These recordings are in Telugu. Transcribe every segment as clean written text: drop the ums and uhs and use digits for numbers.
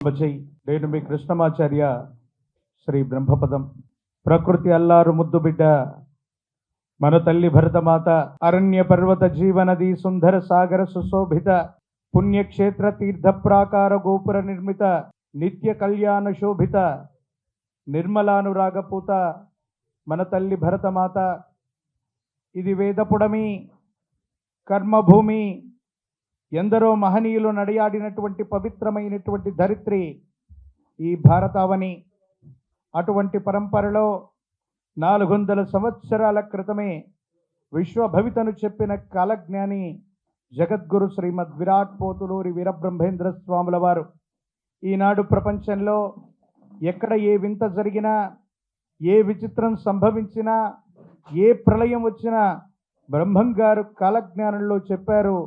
బజై నేను మీ కృష్ణమాచార్య శ్రీ బ్రహ్మపదం. ప్రకృతి అల్లారు ముద్దు బిడ్డ మన తల్లి భరతమాత అరణ్య పర్వత జీవనది సుందర సాగర సుశోభిత పుణ్యక్షేత్ర తీర్థ ప్రాకార గోపుర నిర్మిత నిత్య కళ్యాణ శోభిత నిర్మలానురాగపూత మన తల్లి భరతమాత. ఇది వేదపుడమి, కర్మభూమి, ఎందరో మహనీయులు నడియాడినటువంటి పవిత్రమైనటువంటి ధరిత్రి ఈ భారతావని. అటువంటి పరంపరలో 400 సంవత్సరాల క్రితమే విశ్వభవితను చెప్పిన కాలజ్ఞాని జగద్గురు శ్రీమద్ విరాట్ పోతులూరి వీరబ్రహ్మేంద్ర స్వాముల వారు ఈనాడు ప్రపంచంలో ఎక్కడ ఏ వింత జరిగినా, ఏ విచిత్రం సంభవించినా, ఏ ప్రళయం వచ్చినా బ్రహ్మం గారు కాలజ్ఞానంలో చెప్పారు,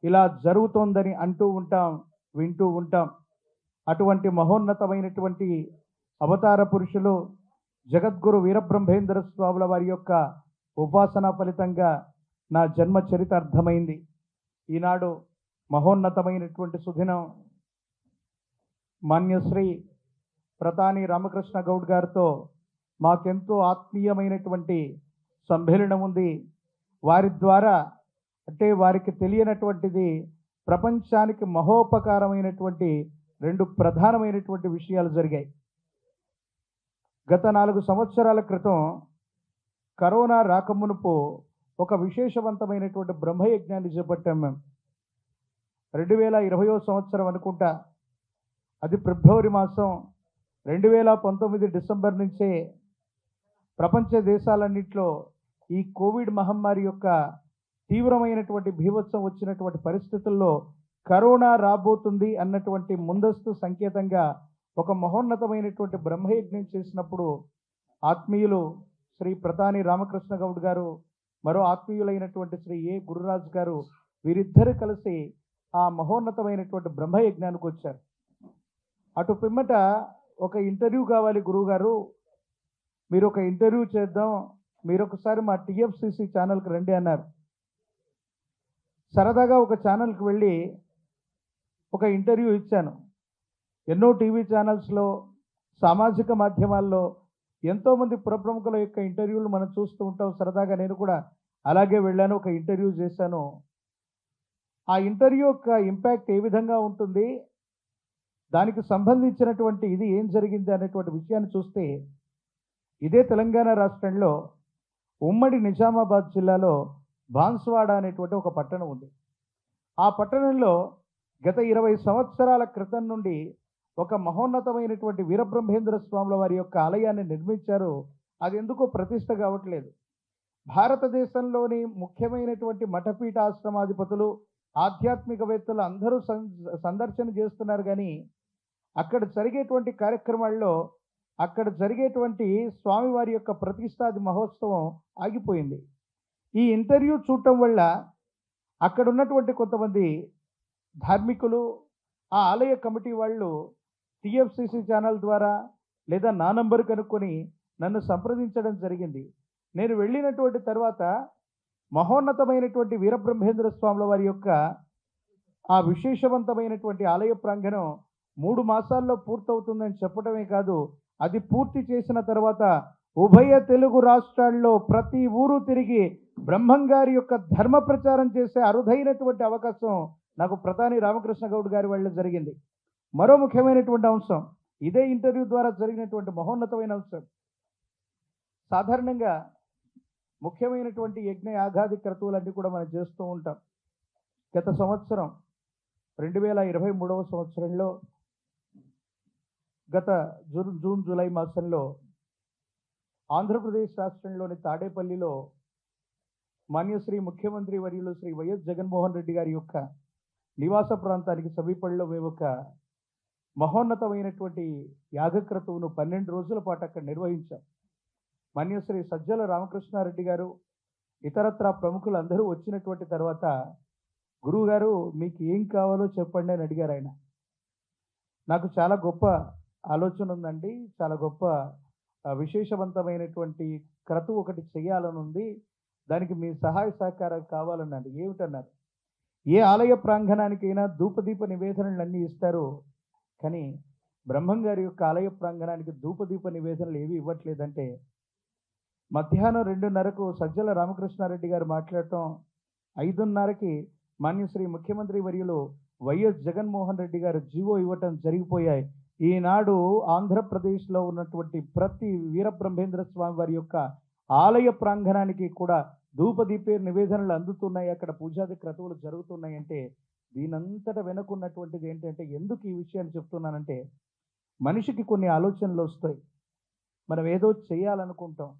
ఇలా జరుగుతోందని అంటూ ఉంటాం, వింటూ ఉంటాం. అటువంటి మహోన్నతమైనటువంటి అవతార పురుషులు జగద్గురు వీరబ్రహ్మేంద్ర స్వాముల వారి యొక్క ఉపాసన ఫలితంగా నా జన్మ చరిత్ర అర్థమైంది. ఈనాడు మహోన్నతమైనటువంటి సుదినం మాన్యశ్రీ ప్రతాని రామకృష్ణ గౌడ్ గారితో మాకెంతో ఆత్మీయమైనటువంటి సమ్మేళనం ఉంది. వారి ద్వారా అంటే వారికి తెలియనటువంటిది ప్రపంచానికి మహోపకారమైనటువంటి 2 ప్రధానమైనటువంటి విషయాలు జరిగాయి. గత 4 సంవత్సరాల క్రితం కరోనా రాకమునుపు ఒక విశేషవంతమైనటువంటి బ్రహ్మయజ్ఞాన్ని చేపట్టాం మేము. 2020వ సంవత్సరం అనుకుంటా, అది ఫిబ్రవరి మాసం. 2019 డిసెంబర్ నుంచే ప్రపంచ దేశాలన్నింటిలో ఈ కోవిడ్ మహమ్మారి యొక్క తీవ్రమైనటువంటి భీభత్సం వచ్చినటువంటి పరిస్థితుల్లో కరోనా రాబోతుంది అన్నటువంటి ముందస్తు సంకేతంగా ఒక మహోన్నతమైనటువంటి బ్రహ్మయజ్ఞం చేసినప్పుడు ఆత్మీయులు శ్రీ ప్రతాని రామకృష్ణ గౌడ్ గారు, మరో ఆత్మీయులైనటువంటి శ్రీ ఏ గురురాజ్ గారు, వీరిద్దరు కలిసి ఆ మహోన్నతమైనటువంటి బ్రహ్మయజ్ఞానికి వచ్చారు. అటు పిమ్మట ఒక ఇంటర్వ్యూ కావాలి గురువుగారు, మీరు ఒక ఇంటర్వ్యూ చేద్దాం, మీరు ఒకసారి మా టిఎఫ్సిసి ఛానల్కి రండి అన్నారు. సరదాగా ఒక ఛానల్కి వెళ్ళి ఒక ఇంటర్వ్యూ ఇచ్చాను. ఎన్నో టీవీ ఛానల్స్లో, సామాజిక మాధ్యమాల్లో ఎంతోమంది ప్రముఖుల యొక్క ఇంటర్వ్యూలు మనం చూస్తూ ఉంటాం. సరదాగా నేను కూడా అలాగే వెళ్ళాను, ఒక ఇంటర్వ్యూ చేశాను. ఆ ఇంటర్వ్యూ యొక్క ఇంపాక్ట్ ఏ విధంగా ఉంటుంది, దానికి సంబంధించినటువంటి ఇది ఏం జరిగింది అనేటువంటి విషయాన్ని చూస్తే, ఇదే తెలంగాణ రాష్ట్రంలో ఉమ్మడి నిజామాబాద్ జిల్లాలో బాన్స్వాడ అనేటువంటి ఒక పట్టణం ఉంది. ఆ పట్టణంలో గత 20 సంవత్సరాల క్రితం నుండి ఒక మహోన్నతమైనటువంటి వీరబ్రహ్మేంద్ర స్వాముల వారి యొక్క ఆలయాన్ని నిర్మించారు. అది ఎందుకో ప్రతిష్ట కావట్లేదు. భారతదేశంలోని ముఖ్యమైనటువంటి మఠపీఠ ఆశ్రమాధిపతులు, ఆధ్యాత్మికవేత్తలు అందరూ సందర్శన చేస్తున్నారు, కానీ అక్కడ జరిగేటువంటి కార్యక్రమాల్లో, అక్కడ జరిగేటువంటి స్వామివారి యొక్క ప్రతిష్టాది మహోత్సవం ఆగిపోయింది. ఈ ఇంటర్వ్యూ చూడటం వల్ల అక్కడ ఉన్నటువంటి కొంతమంది ధార్మికులు, ఆ ఆలయ కమిటీ వాళ్ళు టిఎఫ్సిసి ఛానల్ ద్వారా లేదా నా నంబర్ కనుక్కొని నన్ను సంప్రదించడం జరిగింది. నేను వెళ్ళినటువంటి తర్వాత మహోన్నతమైనటువంటి వీరబ్రహ్మేంద్ర స్వాముల వారి యొక్క ఆ విశేషవంతమైనటువంటి ఆలయ ప్రాంగణం 3 మాసాల్లో పూర్తవుతుందని చెప్పడమే కాదు, అది పూర్తి చేసిన తర్వాత ఉభయ తెలుగు రాష్ట్రాల్లో ప్రతి ఊరు తిరిగి బ్రహ్మంగారి యొక్క ధర్మ ప్రచారం చేసే అరుదైనటువంటి అవకాశం నాకు ప్రతాని రామకృష్ణ గౌడ్ గారి వల్ల జరిగింది. మరో ముఖ్యమైనటువంటి అంశం, ఇదే ఇంటర్వ్యూ ద్వారా జరిగినటువంటి మహోన్నతమైన అంశం. సాధారణంగా ముఖ్యమైనటువంటి యజ్ఞ యాగాది క్రతువులన్నీ కూడా మనం చేస్తూ ఉంటాం. గత సంవత్సరం 2023వ సంవత్సరంలో గత జూన్ జూలై మాసంలో ఆంధ్రప్రదేశ్ రాష్ట్రంలోని తాడేపల్లిలో మాన్యశ్రీ ముఖ్యమంత్రి వర్యులు శ్రీ వైఎస్ జగన్మోహన్ రెడ్డి గారి యొక్క నివాస ప్రాంతానికి సమీపంలో మేము ఒక మహోన్నతమైనటువంటి యాగక్రతువును 12 రోజుల పాటు అక్కడ నిర్వహించాం. మాన్యశ్రీ సజ్జల రామకృష్ణారెడ్డి గారు, ఇతరత్ర ప్రముఖులు అందరూ వచ్చినటువంటి తర్వాత, గురువు గారు మీకు ఏం కావాలో చెప్పండి అని అడిగారు ఆయన. నాకు చాలా గొప్ప ఆలోచన ఉందండి, చాలా గొప్ప విశేషవంతమైనటువంటి క్రతువు ఒకటి చేయాలని ఉంది, దానికి మీ సహాయ సహకారాలు కావాలన్నాడు. ఏమిటన్నారు? ఏ ఆలయ ప్రాంగణానికైనా ధూపదీప నివేదనలు అన్నీ ఇస్తారు, కానీ బ్రహ్మం గారి యొక్క ఆలయ ప్రాంగణానికి ధూపదీప నివేదనలు ఏవి ఇవ్వట్లేదంటే, మధ్యాహ్నం 2:30కు సజ్జల రామకృష్ణారెడ్డి గారు మాట్లాడటం, 5:30కి మాన్యశ్రీ ముఖ్యమంత్రి వర్యులు వైఎస్ జగన్మోహన్ రెడ్డి గారు జీవో ఇవ్వటం జరిగిపోయాయి. ఈనాడు ఆంధ్రప్రదేశ్లో ఉన్నటువంటి ప్రతి వీరబ్రహ్మేంద్ర స్వామి వారి యొక్క ఆలయ ప్రాంగణానికి కూడా ధూపదీపే నివేదనలు అందుతున్నాయి, అక్కడ పూజాది క్రతువులు జరుగుతున్నాయంటే దీనంతట వెనుకున్నటువంటిది ఏంటంటే, ఎందుకు ఈ విషయాన్ని చెప్తున్నానంటే, మనిషికి కొన్ని ఆలోచనలు వస్తాయి. మనం ఏదో చేయాలనుకుంటాం,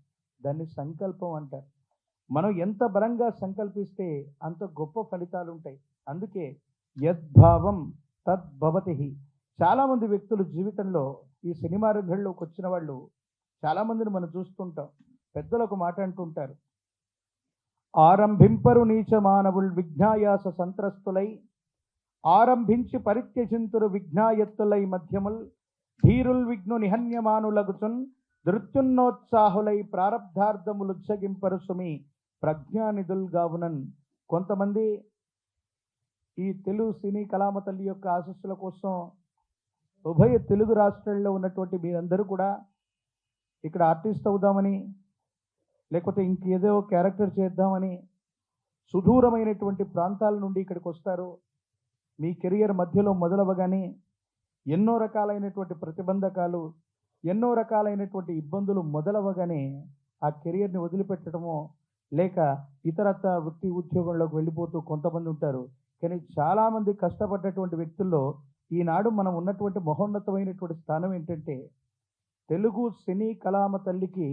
దాన్ని సంకల్పం అంటారు. మనం ఎంత బలంగా సంకల్పిస్తే అంత గొప్ప ఫలితాలు ఉంటాయి. అందుకే యద్భావం తద్భవతి. చాలామంది వ్యక్తులు జీవితంలో ఈ సినిమా రంగంలోకి వచ్చిన వాళ్ళు చాలామందిని మనం చూస్తుంటాం. పెద్దలు ఒక మాట అంటుంటారు, ఆరంభింపరు నీచ మానవుల్ విఘ్నాయాస సంత్రస్తులై, ఆరంభించి పరిత్యజింతురు విఘ్నాయత్తులై మధ్యముల్, ధీరుల్ విఘ్ను నిహన్యమానులగుచున్ నృత్యున్నోత్సాహులై ప్రారబ్ధార్థములుజ్జగింపరు సుమి ప్రజ్ఞానిధుల్ గావునన్. కొంతమంది ఈ తెలుగు సినీ కళామ తల్లి యొక్క ఆశస్సుల కోసం ఉభయ తెలుగు రాష్ట్రాల్లో ఉన్నటువంటి మీరందరూ కూడా ఇక్కడ ఆర్టిస్ట్ అవుదామని, లేకపోతే ఇంకేదో క్యారెక్టర్ చేద్దామని సుదూరమైనటువంటి ప్రాంతాల నుండి ఇక్కడికి వస్తారు. మీ కెరియర్ మధ్యలో మొదలవగానే ఎన్నో రకాలైనటువంటి ప్రతిబంధకాలు, ఎన్నో రకాలైనటువంటి ఇబ్బందులు మొదలవగానే ఆ కెరియర్ని వదిలిపెట్టడమో లేక ఇతరత్ర వృత్తి ఉద్యోగంలోకి వెళ్ళిపోతూ కొంతమంది ఉంటారు. కానీ చాలామంది కష్టపడ్డటువంటి వ్యక్తుల్లో ఈనాడు మనం ఉన్నటువంటి మహోన్నతమైనటువంటి స్థానం ఏంటంటే, తెలుగు సినీ కళామ తల్లికి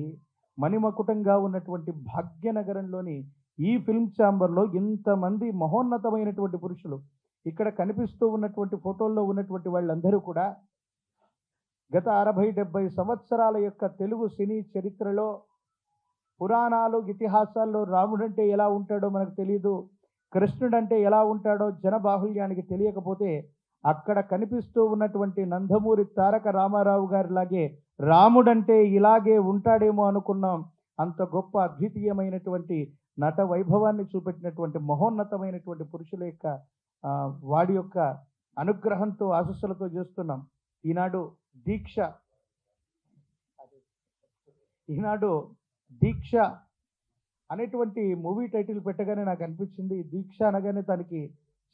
మణిమకుటంగా ఉన్నటువంటి భాగ్యనగరంలోని ఈ ఫిల్మ్ ఛాంబర్లో ఇంతమంది మహోన్నతమైనటువంటి పురుషులు, ఇక్కడ కనిపిస్తూ ఉన్నటువంటి ఫోటోల్లో ఉన్నటువంటి వాళ్ళందరూ కూడా గత 60-70 సంవత్సరాల యొక్క తెలుగు సినీ చరిత్రలో, పురాణాలు ఇతిహాసాల్లో రాముడంటే ఎలా ఉంటాడో మనకు తెలియదు, కృష్ణుడంటే ఎలా ఉంటాడో జనబాహుల్యానికి తెలియకపోతే, అక్కడ కనిపిస్తూ ఉన్నటువంటి నందమూరి తారక రామారావు గారిలాగే రాముడంటే ఇలాగే ఉంటాడేమో అనుకున్నాం. అంత గొప్ప అద్వితీయమైనటువంటి నట వైభవాన్ని చూపెట్టినటువంటి మహోన్నతమైనటువంటి పురుషుల యొక్క వాడి యొక్క అనుగ్రహంతో ఆశస్సులతో చేస్తున్నాం. ఈనాడు దీక్ష అనేటువంటి మూవీ టైటిల్ పెట్టగానే నాకు అనిపించింది, దీక్ష అనగానే దానికి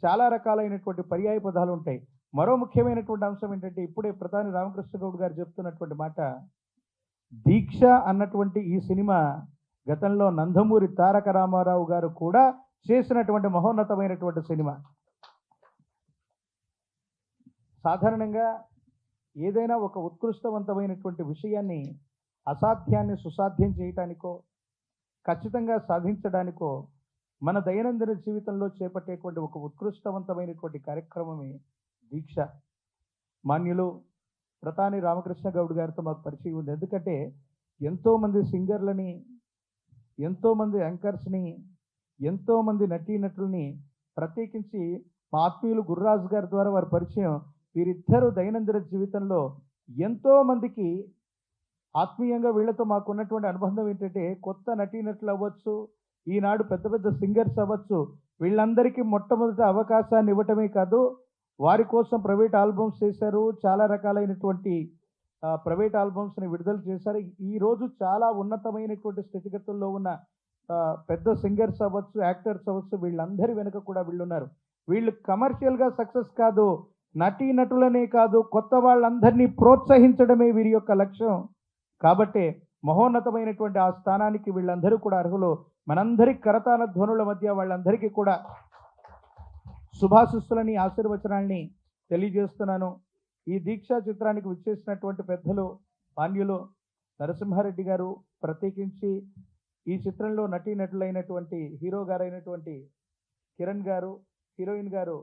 చాలా రకాలైనటువంటి పర్యాయ పదాలు ఉంటాయి. మరో ముఖ్యమైనటువంటి అంశం ఏంటంటే, ఇప్పుడే ప్రధాని రామకృష్ణ గౌడ్ గారు చెప్తున్నటువంటి మాట, దీక్ష అన్నటువంటి ఈ సినిమా గతంలో నందమూరి తారక రామారావు గారు కూడా చేసినటువంటి మహోన్నతమైనటువంటి సినిమా. సాధారణంగా ఏదైనా ఒక ఉత్కృష్టవంతమైనటువంటి విషయాన్ని, అసాధ్యాన్ని సుసాధ్యం చేయటానికో ఖచ్చితంగా సాధించడానికో మన దైనందిన జీవితంలో చేపట్టేటువంటి ఒక ఉత్కృష్టవంతమైనటువంటి కార్యక్రమమే దీక్ష. మాన్యులు ప్రధాని రామకృష్ణ గౌడ్ గారితో మాకు పరిచయం ఉంది. ఎందుకంటే ఎంతోమంది సింగర్లని, ఎంతోమంది యాంకర్స్ని, ఎంతోమంది నటీనటుల్ని, ప్రత్యేకించి మా ఆత్మీయులు గుర్రాజు గారి ద్వారా వారి పరిచయం. వీరిద్దరూ దైనందిన జీవితంలో ఎంతోమందికి ఆత్మీయంగా వీళ్ళతో మాకు ఉన్నటువంటి అనుబంధం ఏంటంటే, కొత్త నటీనటులు అవ్వచ్చు, ఈనాడు పెద్ద పెద్ద సింగర్స్ అవ్వచ్చు, వీళ్ళందరికీ మొట్టమొదటి అవకాశాన్ని ఇవ్వటమే కాదు, వారి కోసం ప్రైవేట్ ఆల్బమ్స్ చేశారు, చాలా రకాలైనటువంటి ప్రైవేట్ ఆల్బమ్స్ని విడుదల చేశారు. ఈరోజు చాలా ఉన్నతమైనటువంటి స్థితిగతుల్లో ఉన్న పెద్ద సింగర్స్ అవ్వచ్చు, యాక్టర్స్ అవ్వచ్చు, వీళ్ళందరి వెనుక కూడా వీళ్ళున్నారు. వీళ్ళు కమర్షియల్గా సక్సెస్ కాదు, నటీనటులనే కాదు, కొత్త వాళ్ళందరినీ ప్రోత్సహించడమే వీరి యొక్క లక్ష్యం. కాబట్టి మహోన్నతమైనటువంటి ఆ స్థానానికి వీళ్ళందరూ కూడా అర్హులు. మనందరి కరతాళ ధ్వనుల మధ్య వాళ్ళందరికీ కూడా శుభాశిస్సులని, ఆశీర్వచనాల్ని తెలియజేస్తున్నాను. ఈ దీక్షా చిత్రానికి విచ్చేసినటువంటి పెద్దలు మాన్యులు నరసింహారెడ్డి గారు, ప్రత్యేకించి ఈ చిత్రంలో నటీనటులైనటువంటి హీరో గారైనటువంటి కిరణ్ గారు, హీరోయిన్ గారు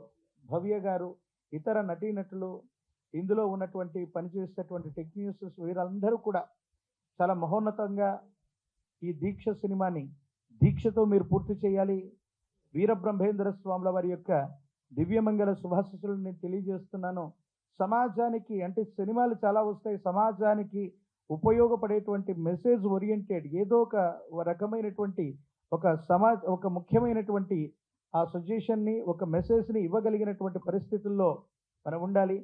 భవ్య గారు, ఇతర నటీనటులు, ఇందులో ఉన్నటువంటి పనిచేసేటువంటి టెక్నీషియన్స్, వీరందరూ కూడా చాలా మహోన్నతంగా ఈ దీక్ష సినిమాని దీక్షతో మీరు పూర్తి చేయాలి. వీరబ్రహ్మేంద్ర స్వాముల వారి యొక్క దివ్యమంగళ శుభాశిస్సులను నేను తెలియజేస్తున్నాను. సమాజానికి, అంటే సినిమాలు చాలా వస్తాయి, సమాజానికి ఉపయోగపడేటువంటి మెసేజ్ ఓరియంటెడ్ ఏదో ఒక రకమైనటువంటి ఒక ముఖ్యమైనటువంటి ఆ సజెషన్ని, ఒక మెసేజ్ని ఇవ్వగలిగినటువంటి పరిస్థితుల్లో మనం ఉండాలి.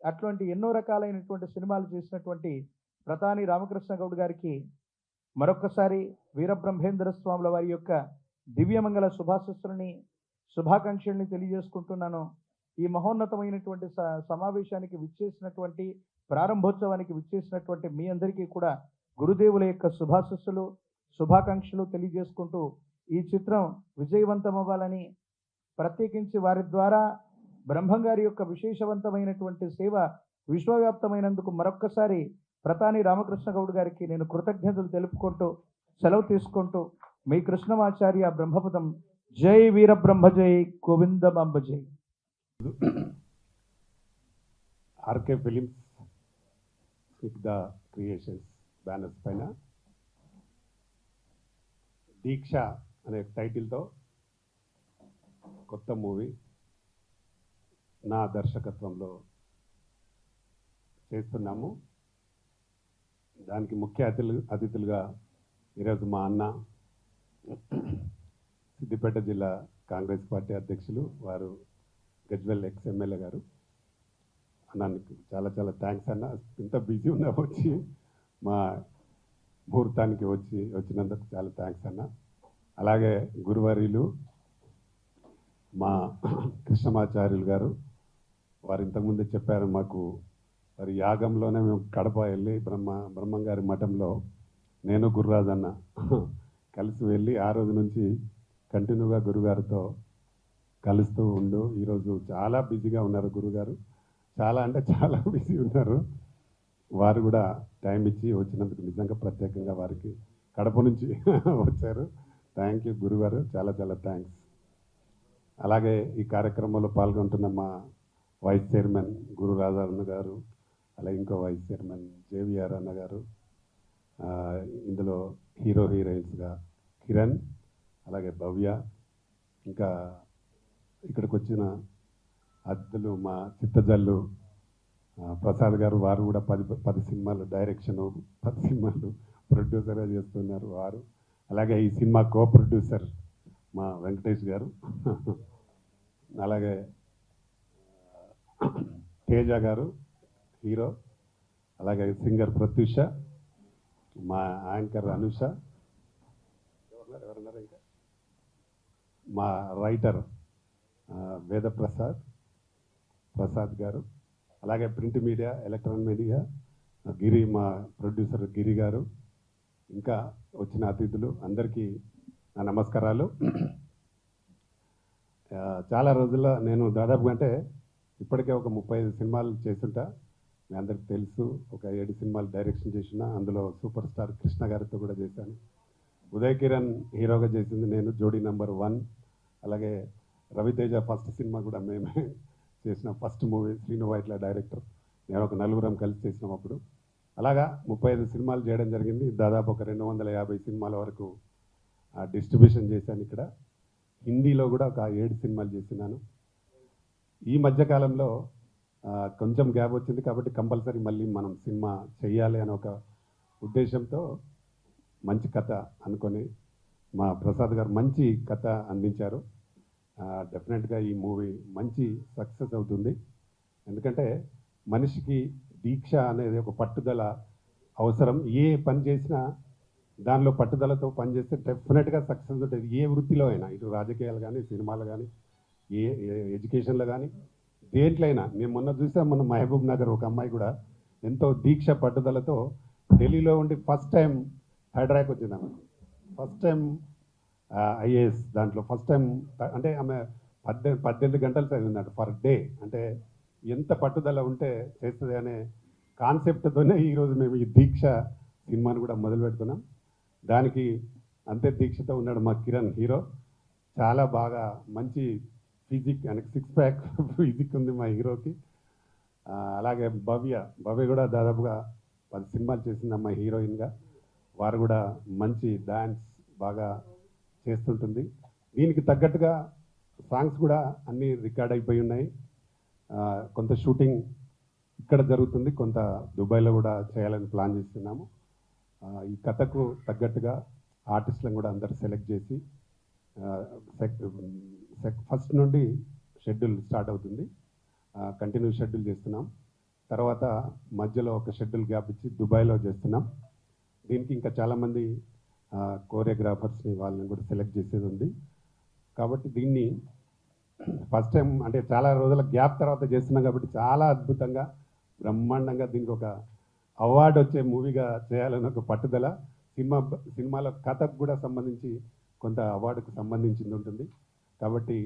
అటువంటి ఎన్నో రకాలైనటువంటి సినిమాలు చేసినటువంటి ప్రతాని రామకృష్ణ గౌడ్ గారికి మరొక్కసారి వీరబ్రహ్మేంద్ర స్వాముల వారి యొక్క దివ్యమంగళ శుభాకాంక్షల్ని తెలియజేసుకుంటున్నాను. ఈ మహోన్నతమైనటువంటి సమావేశానికి విచ్చేసినటువంటి ప్రారంభోత్సవానికి విచ్చేసినటువంటి మీ అందరికీ కూడా గురుదేవుల యొక్క శుభాకాంక్షలు తెలియజేసుకుంటూ ఈ చిత్రం విజయవంతమవ్వాలని, ప్రత్యేకించి వారి ద్వారా బ్రహ్మంగారి యొక్క విశేషవంతమైనటువంటి సేవ విశ్వవ్యాప్తమైనందుకు మరొక్కసారి ప్రతాని రామకృష్ణ గౌడ్ గారికి నేను కృతజ్ఞతలు తెలుపుకుంటూ సెలవు తీసుకుంటూ మీ కృష్ణమాచార్య బ్రహ్మపదం. జై వీరబ్రహ్మ జై గోవిందమాంబ జై. RK films Snigdha creations banners పైన దీక్ష అనే టైటిల్తో కొత్త మూవీ నా దర్శకత్వంలో చేస్తున్నాము. దానికి ముఖ్య అతిథులుగా ఈరోజు మా అన్న సిద్దిపేట జిల్లా కాంగ్రెస్ పార్టీ అధ్యక్షులు వారు గజ్వెల్ ఎమ్మెల్యే గారు. అన్నానికి చాలా చాలా థ్యాంక్స్ అన్న. ఇంత బిజీ ఉన్నా వచ్చి మా ముహూర్తానికి వచ్చినందుకు చాలా థ్యాంక్స్ అన్న. అలాగే గురువారీలు మా కృష్ణమాచార్యులు గారు, వారు ఇంతకుముందే చెప్పారు మాకు, మరి యాగంలోనే మేము కడప వెళ్ళి బ్రహ్మంగారి మఠంలో నేను గురురాజన్న కలిసి వెళ్ళి ఆ రోజు నుంచి కంటిన్యూగా గురుగారితో కలుస్తూ ఉండు. ఈరోజు చాలా బిజీగా ఉన్నారు గురుగారు, చాలా అంటే చాలా బిజీ ఉన్నారు. వారు కూడా టైం ఇచ్చి వచ్చినందుకు నిజంగా ప్రత్యేకంగా వారికి కడప నుంచి వచ్చారు. థ్యాంక్ యూ గురుగారు, చాలా చాలా థ్యాంక్స్. అలాగే ఈ కార్యక్రమంలో పాల్గొంటున్న మా వైస్ చైర్మన్ గురు రాజారన్న గారు, అలాగే ఇంకో వైస్ చైర్మన్ జేవిఆర్ అన్న గారు, ఇందులో హీరోయిన్స్గా కిరణ్, అలాగే భవ్య, ఇంకా ఇక్కడికి వచ్చిన అతిథులు మా చిత్తజల్లు ప్రసాద్ గారు, వారు కూడా 10 సినిమాలు డైరెక్షను, 10 సినిమాలు ప్రొడ్యూసర్గా చేస్తున్నారు వారు. అలాగే ఈ సినిమా కో ప్రొడ్యూసర్ మా వెంకటేష్ గారు, అలాగే తేజ గారు హీరో, అలాగే సింగర్ ప్రత్యూష, మా యాంకర్ అనుష, ఎవరున్నారు ఇంకా మా రైటర్ వేద ప్రసాద్ గారు, అలాగే ప్రింట్ మీడియా ఎలక్ట్రానిక్ మీడియా గిరి, మా ప్రొడ్యూసర్ గిరి గారు, ఇంకా వచ్చిన అతిథులు అందరికీ నా నమస్కారాలు. చాలా రోజుల్లో నేను దాదాపుగా అంటే ఇప్పటికే ఒక 35 సినిమాలు చేస్తుంటా, మీ అందరికి తెలుసు. ఒక 7 సినిమాలు డైరెక్షన్ చేసిన, అందులో సూపర్ స్టార్ కృష్ణ గారితో కూడా చేశాను. ఉదయ్ కిరణ్ హీరోగా చేసింది నేను, జోడీ నెంబర్ 1. అలాగే రవితేజ ఫస్ట్ సినిమా కూడా మేమే చేసిన first movie, Srinu Vaitla director, నేను ఒక నలుగురం కలిసి చేసినాం అప్పుడు. అలాగా 35 సినిమాలు చేయడం జరిగింది. దాదాపు ఒక 250 సినిమాల వరకు డిస్ట్రిబ్యూషన్ చేశాను. ఇక్కడ హిందీలో కూడా ఒక 7 సినిమాలు చేసినాను. ఈ మధ్యకాలంలో కొంచెం గ్యాప్ వచ్చింది కాబట్టి కంపల్సరీ మళ్ళీ మనం సినిమా చెయ్యాలి అనే ఒక ఉద్దేశంతో మంచి కథ అనుకొని మా ప్రసాద్ గారు మంచి కథ అందించారు. డెఫినెట్గా ఈ మూవీ మంచి సక్సెస్ అవుతుంది. ఎందుకంటే మనిషికి దీక్ష అనేది ఒక పట్టుదల అవసరం. ఏ పని చేసినా దానిలో పట్టుదలతో పనిచేస్తే డెఫినెట్గా సక్సెస్ ఉంటుంది. ఏ వృత్తిలో అయినా, ఇటు రాజకీయాలు కానీ, సినిమాలు కానీ, ఏ ఎడ్యుకేషన్లో కానీ, దేంట్లో అయినా. నేను మొన్న చూసాను, మొన్న మహబూబ్ నగర్ ఒక అమ్మాయి కూడా ఎంతో దీక్ష పట్టుదలతో ఢిల్లీలో ఉండి ఫస్ట్ టైం థర్డ్ ర్యాంక్ వచ్చింది. ఆమె ఫస్ట్ టైం ఐఏఎస్ దాంట్లో ఫస్ట్ టైం. అంటే ఆమె 18 గంటలు చదివిందంట పర్ డే. అంటే ఎంత పట్టుదల ఉంటే చేస్తుంది అనే కాన్సెప్ట్తోనే ఈరోజు మేము ఈ దీక్ష సినిమాని కూడా మొదలు పెడుతున్నాం. దానికి అంతే దీక్షతో ఉన్నాడు మా కిరణ్ హీరో. చాలా బాగా మంచి ఫిజిక్, ఆయనకి 6 ప్యాక్ ఫిజిక్ ఉంది మా హీరోకి. అలాగే భవ్య కూడా దాదాపుగా 10 సినిమాలు చేసింది అమ్మాయి హీరోయిన్గా. వారు కూడా మంచి డ్యాన్స్ బాగా చేస్తుంటుంది. దీనికి తగ్గట్టుగా సాంగ్స్ కూడా అన్నీ రికార్డ్ అయిపోయి ఉన్నాయి. కొంత షూటింగ్ ఇక్కడ జరుగుతుంది, కొంత దుబాయ్లో కూడా చేయాలని ప్లాన్ చేస్తున్నాము. ఈ కథకు తగ్గట్టుగా ఆర్టిస్టులను కూడా అందరు సెలెక్ట్ చేసి ఫస్ట్ నుండి షెడ్యూల్ స్టార్ట్ అవుతుంది. కంటిన్యూ షెడ్యూల్ చేస్తున్నాం. తర్వాత మధ్యలో ఒక షెడ్యూల్ గ్యాప్ ఇచ్చి దుబాయ్లో చేస్తున్నాం. దీనికి ఇంకా చాలామంది కోరియోగ్రాఫర్స్ని వాళ్ళని కూడా సెలెక్ట్ చేసేది ఉంది. కాబట్టి దీన్ని ఫస్ట్ టైం అంటే చాలా రోజుల గ్యాప్ తర్వాత చేస్తున్నాం కాబట్టి చాలా అద్భుతంగా బ్రహ్మాండంగా దీనికి ఒక అవార్డు వచ్చే మూవీగా చేయాలని ఒక పట్టుదల. సినిమాలో కథకు కూడా సంబంధించి కొంత అవార్డుకు సంబంధించింది ఉంటుంది. కాబట్టి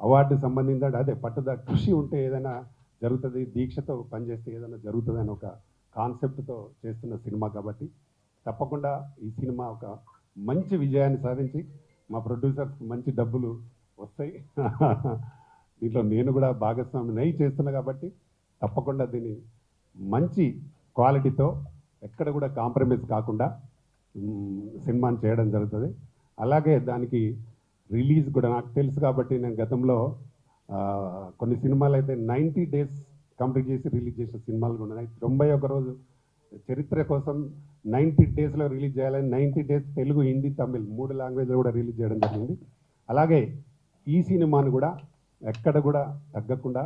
అవార్డు సంబంధించి అదే పట్టుదల కృషి ఉంటే ఏదైనా జరుగుతుంది, దీక్షతో పనిచేస్తే ఏదైనా జరుగుతుంది అని ఒక కాన్సెప్ట్తో చేస్తున్న సినిమా. కాబట్టి తప్పకుండా ఈ సినిమా ఒక మంచి విజయాన్ని సాధించి మా ప్రొడ్యూసర్స్కి మంచి డబ్బులు వస్తాయి. దీంట్లో నేను కూడా భాగస్వామిని చేస్తున్నా కాబట్టి తప్పకుండా దీన్ని మంచి క్వాలిటీతో ఎక్కడ కూడా కాంప్రమైజ్ కాకుండా సినిమాని చేయడం జరుగుతుంది. అలాగే దానికి రిలీజ్ కూడా నాకు తెలుసు కాబట్టి నేను గతంలో కొన్ని సినిమాలు అయితే 90 days కంప్లీట్ చేసి రిలీజ్ చేసిన సినిమాలు కూడా ఉన్నాయి. 91 రోజు చరిత్ర కోసం 90 daysలో రిలీజ్ చేయాలని 90 days తెలుగు, హిందీ, తమిళ్ 3 లాంగ్వేజ్లో కూడా రిలీజ్ చేయడం జరిగింది. అలాగే ఈ సినిమాను కూడా ఎక్కడ కూడా తగ్గకుండా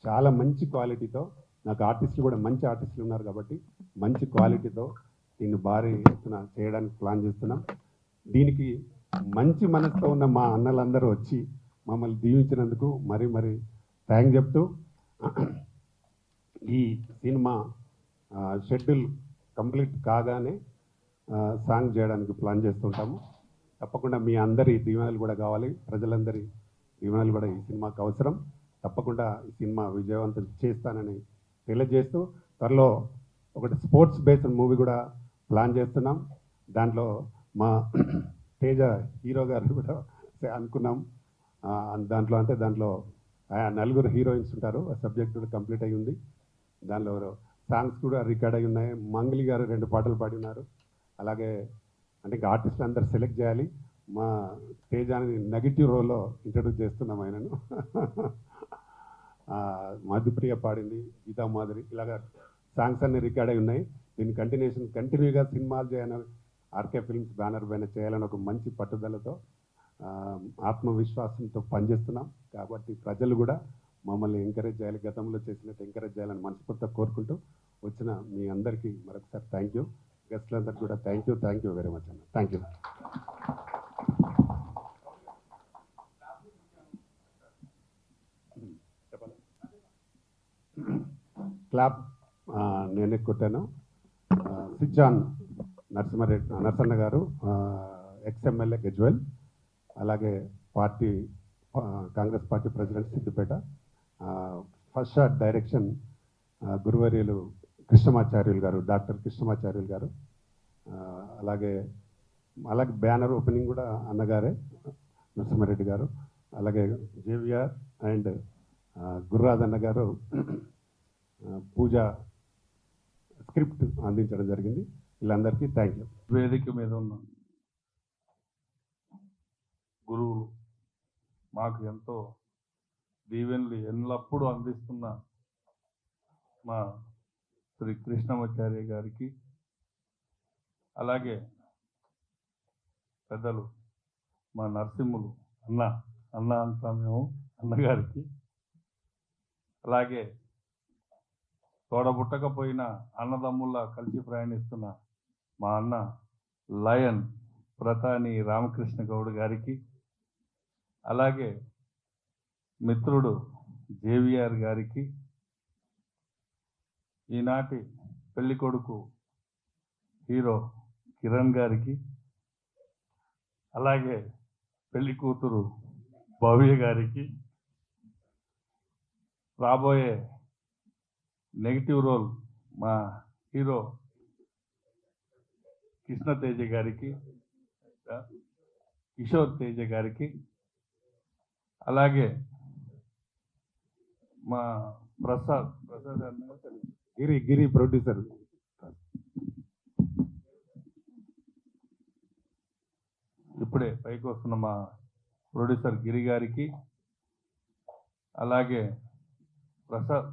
చాలా మంచి క్వాలిటీతో, నాకు ఆర్టిస్టులు కూడా మంచి ఆర్టిస్టులు ఉన్నారు కాబట్టి మంచి క్వాలిటీతో దీన్ని భారీ ఎత్తున చేయడానికి ప్లాన్ చేస్తున్నాం. దీనికి మంచి మనసుతో ఉన్న మా అన్నలందరూ వచ్చి మమ్మల్ని దీవించినందుకు మరీ మరీ థ్యాంక్ చెప్తూ ఈ సినిమా షెడ్యూల్ కంప్లీట్ కాగానే సాంగ్ చేయడానికి ప్లాన్ చేస్తుంటాము. తప్పకుండా మీ అందరి దీవెనలు కూడా కావాలి, ప్రజలందరి దీవెనలు కూడా ఈ సినిమాకి అవసరం. తప్పకుండా ఈ సినిమా విజయవంతం చేస్తానని తెలియజేస్తూ త్వరలో ఒకటి స్పోర్ట్స్ బేస్డ్ మూవీ కూడా ప్లాన్ చేస్తున్నాం. దాంట్లో మా తేజ హీరో గారు కూడా అనుకున్నాం. దాంట్లో 4 హీరోయిన్స్ ఉంటారు. ఆ సబ్జెక్ట్ కూడా కంప్లీట్ అయి ఉంది. దానిలో సాంగ్స్ కూడా రికార్డ్ అయి ఉన్నాయి. మంగళి గారు 2 పాటలు పాడి ఉన్నారు. అలాగే అంటే ఇంకా ఆర్టిస్టులు అందరు సెలెక్ట్ చేయాలి. మా తేజాని నెగిటివ్ రోల్లో ఇంట్రడ్యూస్ చేస్తున్నాం ఆయనను. మధుప్రియ పాడింది, గీతా మాధురి, ఇలాగా సాంగ్స్ అన్ని రికార్డ్ అయి ఉన్నాయి. దీని కంటిన్యూగా సినిమాలు చేయాలని ఆర్కే ఫిల్మ్స్ బ్యానర్ పైన చేయాలని ఒక మంచి పట్టుదలతో ఆత్మవిశ్వాసంతో పనిచేస్తున్నాం. కాబట్టి ప్రజలు కూడా మమ్మల్ని ఎంకరేజ్ చేయాలి, గతంలో చేసినట్టు ఎంకరేజ్ చేయాలని మనస్ఫూర్తిగా కోరుకుంటూ వచ్చిన మీ అందరికీ మరొకసారి థ్యాంక్ యూ. గెస్ట్లందరికీ కూడా థ్యాంక్ యూ వెరీ మచ్ అన్న. Thank you. క్లాప్ నేనే కొట్టాను. సిజ్జాన్ నరసన్న గారు, ఎక్స్ఎమ్మెల్యే గజ్వెల్, అలాగే Congress party president Siddipet. First shot direction గురువర్యులు కృష్ణమాచార్యులు గారు, డాక్టర్ కృష్ణమాచార్యులు గారు. అలాగే బ్యానర్ ఓపెనింగ్ కూడా అన్నగారే, నరసింహారెడ్డి గారు. అలాగే జేవిఆర్ అండ్ గుర్రాదన్న గారు పూజ స్క్రిప్ట్ అందించడం జరిగింది. వీళ్ళందరికీ థ్యాంక్ యూ. వేదిక మీద ఉన్న గురువులు, మాకు ఎంతో దీవెనలు ఎల్లప్పుడూ అందిస్తున్న మా శ్రీ కృష్ణమాచార్య గారికి, అలాగే పెద్దలు మా నరసింహులు అన్న అంతా మేము అన్నగారికి, అలాగే తోడబుట్టకపోయిన అన్నదమ్ముల్లా కలిసి ప్రయాణిస్తున్న మా అన్న లయన్ ప్రతాని రామకృష్ణ గౌడ్ గారికి, అలాగే మిత్రుడు జేవిఆర్ గారికి, ఈనాటి పెళ్లి కొడుకు హీరో కిరణ్ గారికి, అలాగే పెళ్లి కూతురు భవ్య గారికి, రాబోయే నెగిటివ్ రోల్ మా హీరో కృష్ణ తేజ గారికి, కిషోర్ తేజ గారికి, అలాగే మా ప్రసాద్ గిరి ప్రొడ్యూసర్, ఇప్పుడే పైకి వస్తున్న మా ప్రొడ్యూసర్ గిరి గారికి, అలాగే ప్రసాద్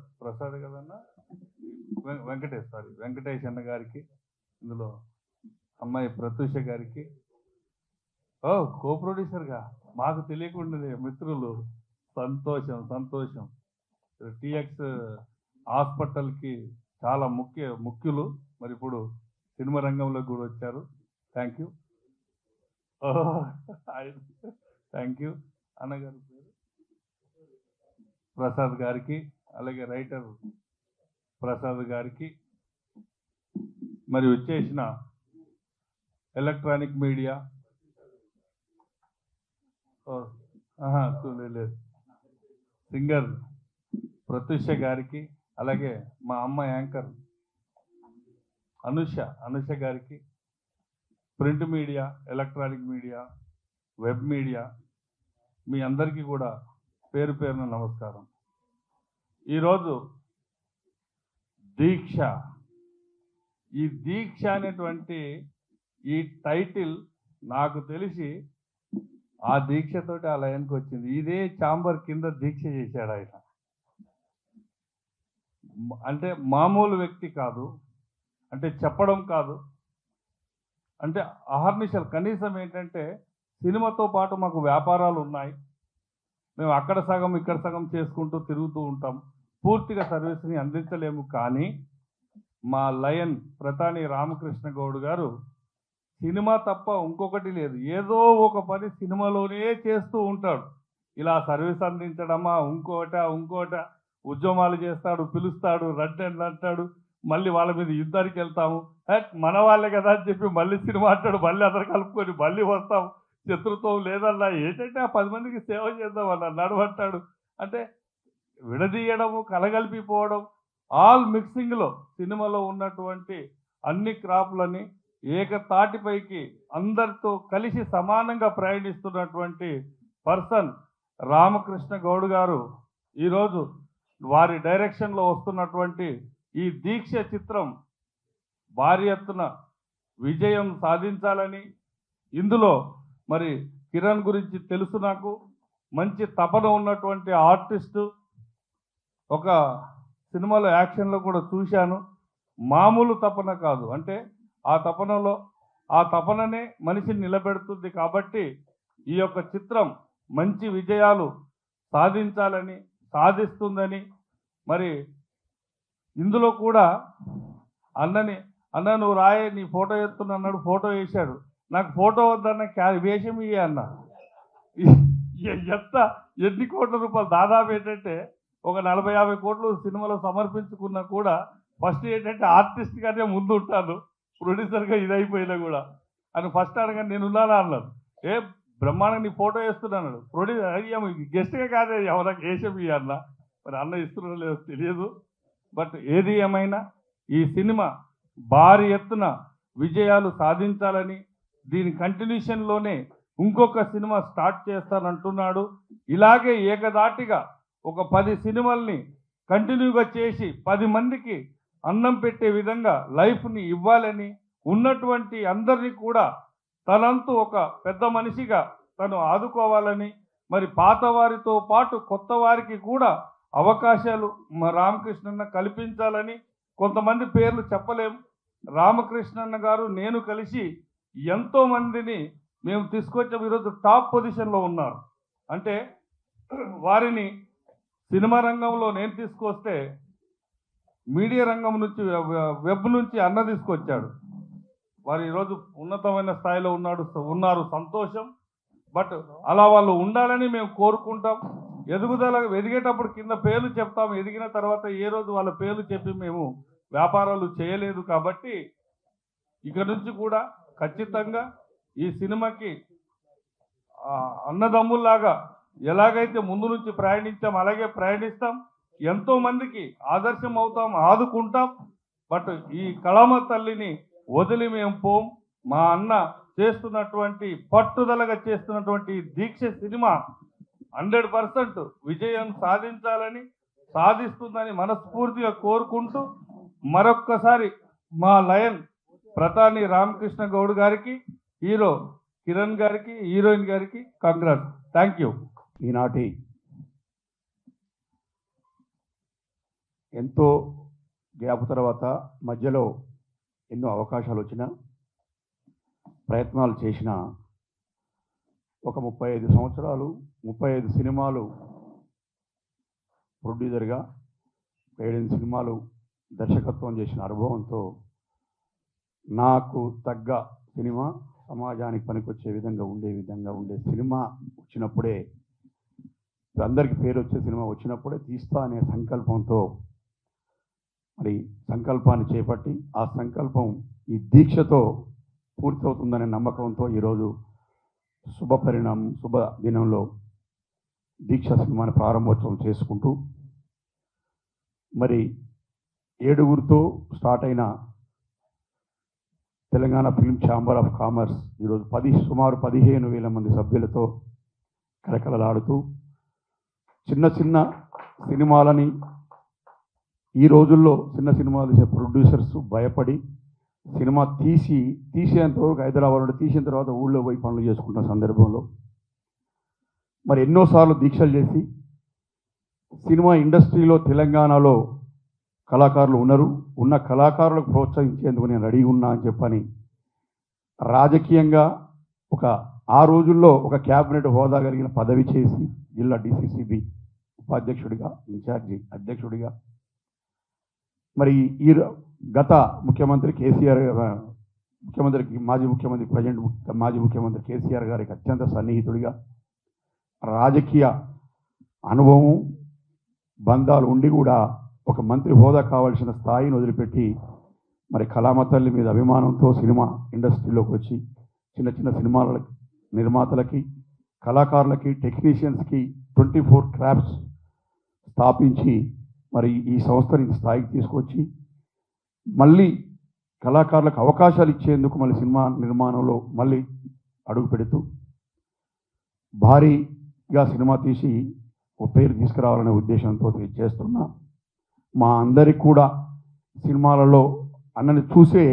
కదన్నా వెంకటేష్ అన్న గారికి, ఇందులో అమ్మాయి ప్రత్యూష గారికి, కో ప్రొడ్యూసర్గా మాకు తెలియకుండానే మిత్రులు, సంతోషం. టీఎక్స్ హాస్పిటల్కి చాలా ముఖ్యులు. మరి ఇప్పుడు సినిమా రంగంలోకి కూడా వచ్చారు. Thank you. Thank you. అన్నగారి పేరు ప్రసాద్ గారికి, అలాగే రైటర్ ప్రసాద్ గారికి, మరి వచ్చేసిన ఎలక్ట్రానిక్ మీడియా లేదు సింగర్ ప్రత్యూష గారికి, అలాగే మా అమ్మ యాంకర్ అనుష గారికి, print media, electronic media, web media, మీ అందరికీ కూడా పేరు పేరున నమస్కారం. ఈరోజు దీక్ష, ఈ దీక్ష అనేటువంటి ఈ టైటిల్ నాకు తెలిసి ఆ దీక్షతోటి ఆ లయన్కి వచ్చింది. ఇదే చాంబర్ కింద దీక్ష చేశాడు ఆయన. అంటే మామూలు వ్యక్తి కాదు, అంటే చెప్పడం కాదు, అంటే అహర్నిశలు. కనీసం ఏంటంటే సినిమాతో పాటు మాకు వ్యాపారాలు ఉన్నాయి, మేము అక్కడ సగం ఇక్కడ సగం చేసుకుంటూ తిరుగుతూ ఉంటాం, పూర్తిగా సర్వీస్ని అందించలేము. కానీ మా లయన్ ప్రతాని రామకృష్ణ గౌడ్ గారు సినిమా తప్ప ఇంకొకటి లేదు, ఏదో ఒక పని సినిమాలోనే చేస్తూ ఉంటాడు. ఇలా సర్వీస్ అందించడమా, ఇంకోట ఉద్యమాలు చేస్తాడు, పిలుస్తాడు, రండి అంటాడు, మళ్ళీ వాళ్ళ మీద యుద్ధానికి వెళ్తాము, మన వాళ్ళే కదా అని చెప్పి మళ్ళీ సినిమా అంటాడు, మళ్ళీ అందరు కలుపుకొని మళ్ళీ వస్తాం, శత్రుత్వం లేదన్నా, ఏంటంటే ఆ 10 మందికి సేవ చేద్దామన్నా నడవంటాడు. అంటే విడదీయడము, కలగలిపిపోవడం, ఆల్ మిక్సింగ్లో సినిమాలో ఉన్నటువంటి అన్ని క్రాప్లని ఏకతాటిపైకి అందరితో కలిసి సమానంగా ప్రయాణిస్తున్నటువంటి పర్సన్ రామకృష్ణ గౌడ్ గారు ఈరోజు వారి డైరెక్షన్లో వస్తున్నటువంటి ఈ దీక్ష చిత్రం భారీ ఎత్తున విజయం సాధించాలని, ఇందులో మరి కిరణ్ గురించి తెలుసు నాకు, మంచి తపన ఉన్నటువంటి ఆర్టిస్టు. ఒక సినిమాలో యాక్షన్లో కూడా చూశాను, మామూలు తపన కాదు, అంటే ఆ తపననే మనిషిని నిలబెడుతుంది. కాబట్టి ఈ యొక్క చిత్రం మంచి విజయాలు సాధించాలని, సాధిస్తుందని, మరి ఇందులో కూడా అన్న నువ్వు రాయే, నీ ఫోటో ఎత్తున్నా అన్నాడు, ఫోటో వేశాడు. నాకు ఫోటో వద్దన్న వేషం ఇయ్యే అన్న. ఎన్ని కోట్ల రూపాయలు, దాదాపు ఏంటంటే ఒక 40-50 కోట్లు సినిమాలో సమర్పించుకున్నా కూడా ఫస్ట్ ఏంటంటే ఆర్టిస్ట్గానే ముందు ఉంటాను, ప్రొడ్యూసర్గా ఇదైపోయినా కూడా అని ఫస్ట్ అనగా నేనున్నానా అన్నాడు. బ్రహ్మాండంగా నీ ఫోటో వేస్తున్నాడు ప్రొడ్యూసర్, అయ్యా గెస్ట్గా కాదే ఎవరికి వేషం ఇయ్య అన్న. మరి అన్న ఇస్తున్నా లేదో తెలియదు. బట్ ఏది ఏమైనా ఈ సినిమా భారీ ఎత్తున విజయాలు సాధించాలని, దీని కంటిన్యూషన్లోనే ఇంకొక సినిమా స్టార్ట్ చేస్తానంటున్నాడు. ఇలాగే ఏకదాటిగా ఒక 10 సినిమాల్ని కంటిన్యూగా చేసి 10 మందికి అన్నం పెట్టే విధంగా లైఫ్ని ఇవ్వాలని, ఉన్నటువంటి అందరినీ కూడా తనంతు ఒక పెద్ద మనిషిగా తను ఆదుకోవాలని, మరి పాత వారితో పాటు కొత్త వారికి కూడా అవకాశాలు మా రామకృష్ణన్న కల్పించాలని. కొంతమంది పేర్లు చెప్పలేం, రామకృష్ణన్న గారు నేను కలిసి ఎంతోమందిని మేము తీసుకొచ్చాం, ఈరోజు టాప్ పొజిషన్లో ఉన్నారు. అంటే వారిని సినిమా రంగంలో నేను తీసుకొస్తే మీడియా రంగం నుంచి, వెబ్ నుంచి అన్న తీసుకొచ్చాడు. వారు ఈరోజు ఉన్నతమైన స్థాయిలో ఉన్నారు, సంతోషం. బట్ అలా వాళ్ళు ఉండాలని మేము కోరుకుంటాం. ఎదిగేటప్పుడు కింద పేర్లు చెప్తాం, ఎదిగిన తర్వాత ఏ రోజు వాళ్ళ పేర్లు చెప్పి మేము వ్యాపారాలు చేయలేదు. కాబట్టి ఇక నుంచి కూడా ఖచ్చితంగా ఈ సినిమాకి అన్నదమ్ముల్లాగా ఎలాగైతే ముందు నుంచి ప్రయాణించాం అలాగే ప్రయాణిస్తాం, ఎంతో మందికి ఆదర్శం అవుతాం, ఆదుకుంటాం. బట్ ఈ కళామ తల్లిని వదిలి మేము పోం. మా అన్న చేస్తున్నటువంటి పట్టుదలగా చేస్తున్నటువంటి దీక్ష సినిమా 100% విజయం సాధించాలని, సాధిస్తుందని మనస్ఫూర్తిగా కోరుకుంటూ మరొక్కసారి మా లయన్ ప్రతాని రామకృష్ణ గౌడ్ గారికి, హీరో కిరణ్ గారికి, హీరోయిన్ గారికి కంగ్రాట్స్. Thank you. ఈనాటి ఎంతో గ్యాప్ తర్వాత మధ్యలో ఎన్నో అవకాశాలు వచ్చిన, ప్రయత్నాలు చేసిన, ఒక 35 సంవత్సరాలు 35 సినిమాలు ప్రొడ్యూసర్గా 7 సినిమాలు దర్శకత్వం చేసిన అనుభవంతో నాకు తగ్గ సినిమా సమాజానికి పనికొచ్చే విధంగా ఉండే సినిమా వచ్చినప్పుడే, అందరికీ పేరు వచ్చే సినిమా వచ్చినప్పుడే తీస్తా అనే సంకల్పంతో మరి సంకల్పాన్ని చేపట్టి ఆ సంకల్పం ఈ దీక్షతో పూర్తవుతుందనే నమ్మకంతో ఈరోజు శుభ దినంలో దీక్ష సినిమాని ప్రారంభోత్సవం చేసుకుంటూ మరి 7గురితో స్టార్ట్ అయిన Telangana film chamber of commerce ఈరోజు సుమారు 15,000 మంది సభ్యులతో కలకలలాడుతూ చిన్న చిన్న సినిమాలని ఈ రోజుల్లో చిన్న సినిమాలు తీసే ప్రొడ్యూసర్స్ భయపడి సినిమా తీసేంతవరకు హైదరాబాద్లో తీసిన తర్వాత ఊళ్ళో పోయి పనులు చేసుకుంటున్న సందర్భంలో మరి ఎన్నోసార్లు దీక్షలు చేసి సినిమా ఇండస్ట్రీలో తెలంగాణలో కళాకారులు ఉన్న కళాకారులకు ప్రోత్సహించేందుకు నేను రెడీ ఉన్నా అని చెప్పని రాజకీయంగా ఆ రోజుల్లో ఒక క్యాబినెట్ హోదా కలిగిన పదవి చేసి జిల్లా డిసిసిబి ఉపాధ్యక్షుడిగా ఇన్ఛార్జి అధ్యక్షుడిగా మరి ఈ గత ముఖ్యమంత్రి కేసీఆర్ మాజీ ముఖ్యమంత్రి కేసీఆర్ గారికి అత్యంత సన్నిహితుడిగా రాజకీయ అనుభవం బంధాలు ఉండి కూడా ఒక మంత్రి హోదా కావాల్సిన స్థాయిని వదిలిపెట్టి మరి కళామ తల్లి మీద అభిమానంతో సినిమా ఇండస్ట్రీలోకి వచ్చి చిన్న చిన్న సినిమాల నిర్మాతలకి కళాకారులకి టెక్నీషియన్స్కి 24 క్రాఫ్ట్స్ స్థాపించి మరి ఈ సంస్థని స్థాయికి తీసుకొచ్చి మళ్ళీ కళాకారులకు అవకాశాలు ఇచ్చేందుకు మళ్ళీ సినిమా నిర్మాణంలో మళ్ళీ అడుగు పెడుతూ భారీగా సినిమా తీసి ఒక పేరు తీసుకురావాలనే ఉద్దేశంతో చేస్తున్నా. మా అందరికి కూడా సినిమాలలో అన్నని చూసే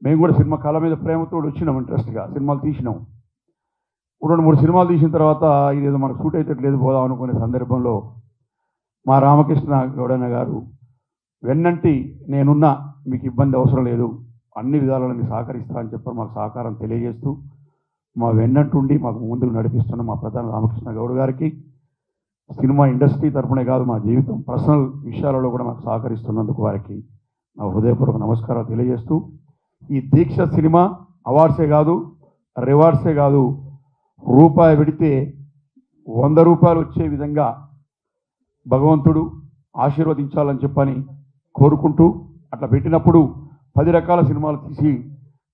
మేము కూడా సినిమా కళ మీద ప్రేమతో వచ్చినాం, ఇంట్రెస్ట్గా సినిమాలు తీసినాం. 2-3 సినిమాలు తీసిన తర్వాత ఇదేదో మనకు సూట్ అయితే పోదాం అనుకునే సందర్భంలో మా రామకృష్ణ గౌడన్న గారు వెన్నంటి నేనున్నా, మీకు ఇబ్బంది అవసరం లేదు, అన్ని విధాలను మీకు సహకరిస్తా అని చెప్పి మాకు సహకారం తెలియజేస్తూ మా వెన్నంటుండి మాకు ముందుకు నడిపిస్తున్న మా ప్రధాన రామకృష్ణ గౌడ్ గారికి సినిమా ఇండస్ట్రీ తరపునే కాదు మా జీవితం పర్సనల్ విషయాలలో కూడా మాకు సహకరిస్తున్నందుకు వారికి నా హృదయపూర్వక నమస్కారాలు తెలియజేస్తూ ఈ దీక్ష సినిమా అవార్డ్సే కాదు రివార్డ్సే కాదు, రూపాయి పెడితే 100 రూపాయలు వచ్చే విధంగా భగవంతుడు ఆశీర్వదించాలని చెప్పని కోరుకుంటూ అట్లా పెట్టినప్పుడు 10 రకాల సినిమాలు తీసి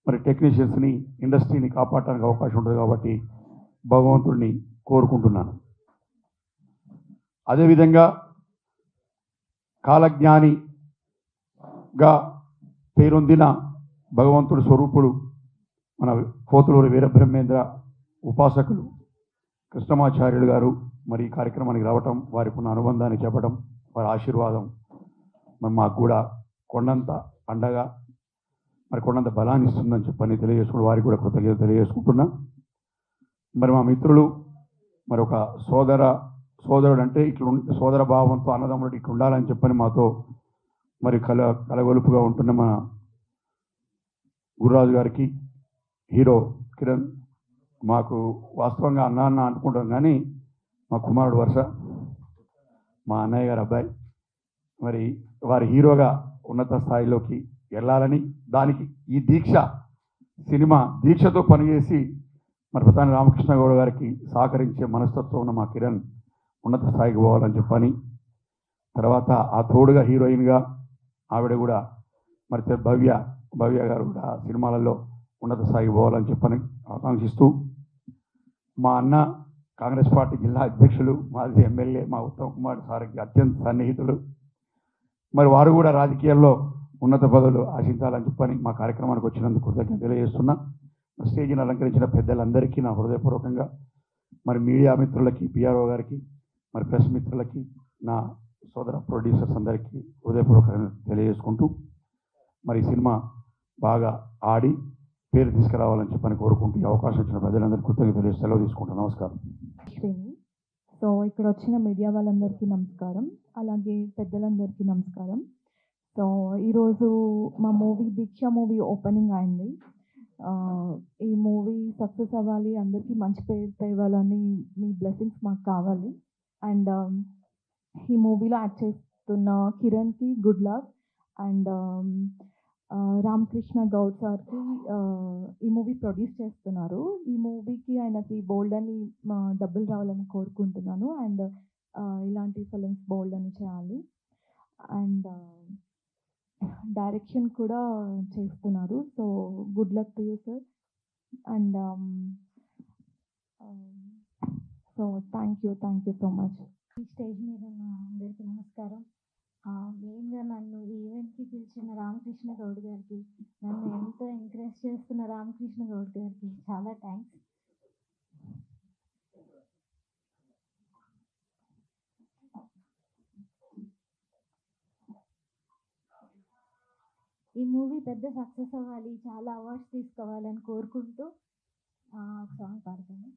మరి టెక్నీషియన్స్ని ఇండస్ట్రీని కాపాడటానికి అవకాశం ఉంటుంది కాబట్టి భగవంతుడిని కోరుకుంటున్నాను. అదేవిధంగా కాలజ్ఞానిగా పేరొందిన భగవంతుడి స్వరూపుడు మన పోతులూరి వీరబ్రహ్మేంద్ర ఉపాసకులు కృష్ణమాచార్యులు గారు మరి ఈ కార్యక్రమానికి రావటం, వారికి ఉన్న అనుబంధాన్ని చెప్పడం, వారి ఆశీర్వాదం మరి మాకు కూడా కొండంత అండగా మరి కొండంత బలాన్ని ఇస్తుందని చెప్పని తెలియజేసుకుని వారికి కూడా కృతజ్ఞతలు తెలియజేసుకుంటున్నా. మరి మా మిత్రులు మరి ఒక సోదరుడు అంటే ఇట్లా సోదర భావంతో అన్నదమ్ముడు ఇట్లా ఉండాలని చెప్పని మాతో మరి కలగొలుపుగా ఉంటున్న మా గురురాజు గారికి, హీరో కిరణ్, మాకు వాస్తవంగా అన్న అనుకుంటాం కానీ మా కుమారుడు వరుస మా అన్నయ్య గారు అబ్బాయి, మరి వారి హీరోగా ఉన్నత స్థాయిలోకి వెళ్ళాలని దానికి ఈ దీక్షతో పనిచేసి మరి ప్రధాని రామకృష్ణ గౌడ్ గారికి సహకరించే మనస్తత్వం ఉన్న మా కిరణ్ ఉన్నత స్థాయికి పోవాలని చెప్పని, తర్వాత ఆ తోడుగా హీరోయిన్గా ఆవిడ కూడా మరి భవ్య గారు కూడా సినిమాలలో ఉన్నత స్థాయికి పోవాలని చెప్పని ఆకాంక్షిస్తూ, మా అన్న కాంగ్రెస్ పార్టీ జిల్లా అధ్యక్షులు మాజీ ఎమ్మెల్యే మా ఉత్తమ్ కుమార్ సార్కి అత్యంత సన్నిహితులు, మరి వారు కూడా రాజకీయాల్లో ఉన్నత పదవులు ఆశించాలని చెప్పని మా కార్యక్రమానికి వచ్చినందుకు కృతజ్ఞత తెలియజేస్తున్నా. స్టేజ్ని అలంకరించిన పెద్దలందరికీ నా హృదయపూర్వకంగా, మరి మీడియా మిత్రులకి, పిఆర్ఓ గారికి, మరి ప్రెస్ మిత్రులకి, నా సోదర ప్రొడ్యూసర్స్ అందరికీ హృదయపూర్వకంగా తెలియజేసుకుంటూ మరి సినిమా బాగా ఆడి పేరు తీసుకురావాలని చెప్పని కోరుకుంటూ ఈ అవకాశం ఇచ్చిన ప్రజలందరికీ కృతజ్ఞతలు తెలియజేసి సెలవు తీసుకుంటాను. నమస్కారం. సో ఇక్కడ వచ్చిన మీడియా వాళ్ళందరికీ నమస్కారం, అలాగే పెద్దలందరికీ నమస్కారం. సో ఈరోజు మా దీక్ష మూవీ ఓపెనింగ్ అయింది. ఈ మూవీ సక్సెస్ అవ్వాలి, అందరికీ మంచి పేరు తేవాలని మీ బ్లెస్సింగ్స్ మాకు కావాలి. అండ్ ఈ మూవీలో యాక్ట్ చేస్తున్న కిరణ్కి good luck and Ramakrishna Goud సార్కి ఈ మూవీ ప్రొడ్యూస్ చేస్తున్నారు. ఈ మూవీకి ఆయనకి బోల్డ్ అని డబ్బులు రావాలని కోరుకుంటున్నాను అండ్ ఇలాంటి ఫిలిమ్స్ బోల్డ్ అని చేయాలి అండ్ డైరెక్షన్ కూడా చేస్తున్నారు. So good luck to you sir and so thank you so much. ఈ స్టేజ్ మీద ఉన్న అందరికీ నమస్కారం. మెయిన్గా నన్ను ఈ ఈవెంట్కి పిలిచిన రామకృష్ణ గౌడ్ గారికి, నన్ను ఎంతో ఎంకరేజ్ చేస్తున్న రామకృష్ణ గౌడ్ గారికి చాలా థ్యాంక్స్. ఈ మూవీ పెద్ద సక్సెస్ అవ్వాలి, చాలా అవార్డ్స్ తీసుకోవాలని కోరుకుంటూ ఒక సాంగ్ పాడతాను.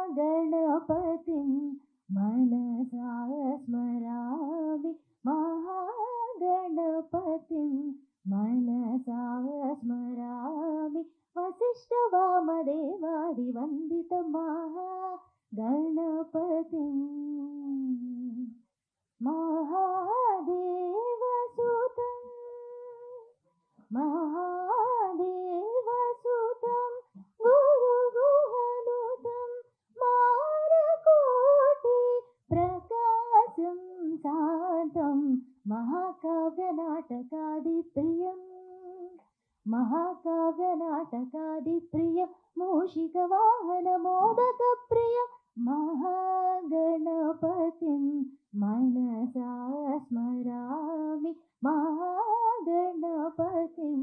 महागणपतिं मनसा स्मरामि, महागणपतिं मनसा स्मरामि, वसिष्ठवामदेवादिवन्दितं महागणपतिं, महादेवसुतं महादेवसुतं गुरुगुहनुतं मारकोटि प्रकाशं शान्तं महाकाव्यनाटकादिप्रियं, महाकाव्यनाटकादिप्रियं मूषिकवाहनमोदकप्रियं महागणपतिं मनसा स्मरामि, महागणपतिं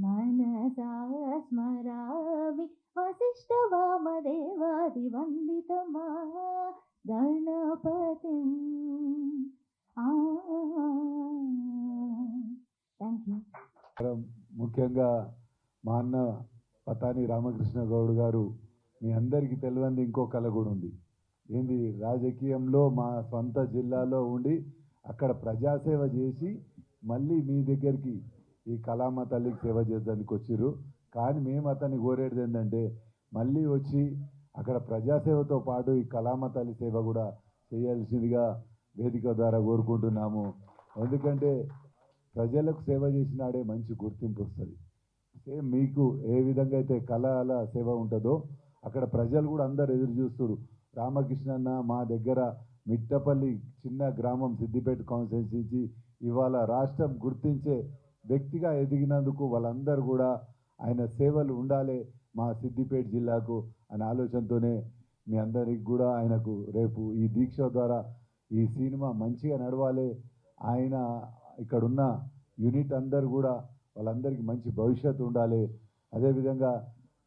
मनसा स्मरामि, वसिष्ठवामदेवादिवन्दितं महागणपतिं. Thank you. ముఖ్యంగా మా అన్న పతాని రామకృష్ణ గౌడ్ గారు, మీ అందరికీ తెలియంది ఇంకో కళ కూడా ఉంది. ఏంది, రాజకీయంలో మా సొంత జిల్లాలో ఉండి అక్కడ ప్రజాసేవ చేసి మళ్ళీ మీ దగ్గరికి ఈ కళామ తల్లికి సేవ చేసేందుకు వచ్చిర్రు. కానీ మేము అతన్ని కోరేది ఏంటంటే మళ్ళీ వచ్చి అక్కడ ప్రజాసేవతో పాటు ఈ కళామ తల్లి సేవ కూడా చేయాల్సిందిగా వేదిక ద్వారా కోరుకుంటున్నాము. ఎందుకంటే ప్రజలకు సేవ చేసినాడే మంచి గుర్తింపు వస్తుంది. సేమ్ మీకు ఏ విధంగా అయితే కళల సేవ ఉంటుందో అక్కడ ప్రజలు కూడా అందరు ఎదురు చూస్తారు. రామకృష్ణన్న మా దగ్గర మిట్టపల్లి చిన్న గ్రామం సిద్దిపేట కాన్స్టిట్యున్సీ ఇవాళ రాష్ట్రం గుర్తించే వ్యక్తిగా ఎదిగినందుకు వాళ్ళందరూ కూడా ఆయన సేవలు ఉండాలి మా సిద్దిపేట జిల్లాకు అనే ఆలోచనతోనే మీ అందరికి కూడా ఆయనకు రేపు ఈ దీక్ష ద్వారా ఈ సినిమా మంచిగా నడవాలి, ఆయన ఇక్కడున్న యూనిట్ అందరు కూడా వాళ్ళందరికీ మంచి భవిష్యత్తు ఉండాలి. అదేవిధంగా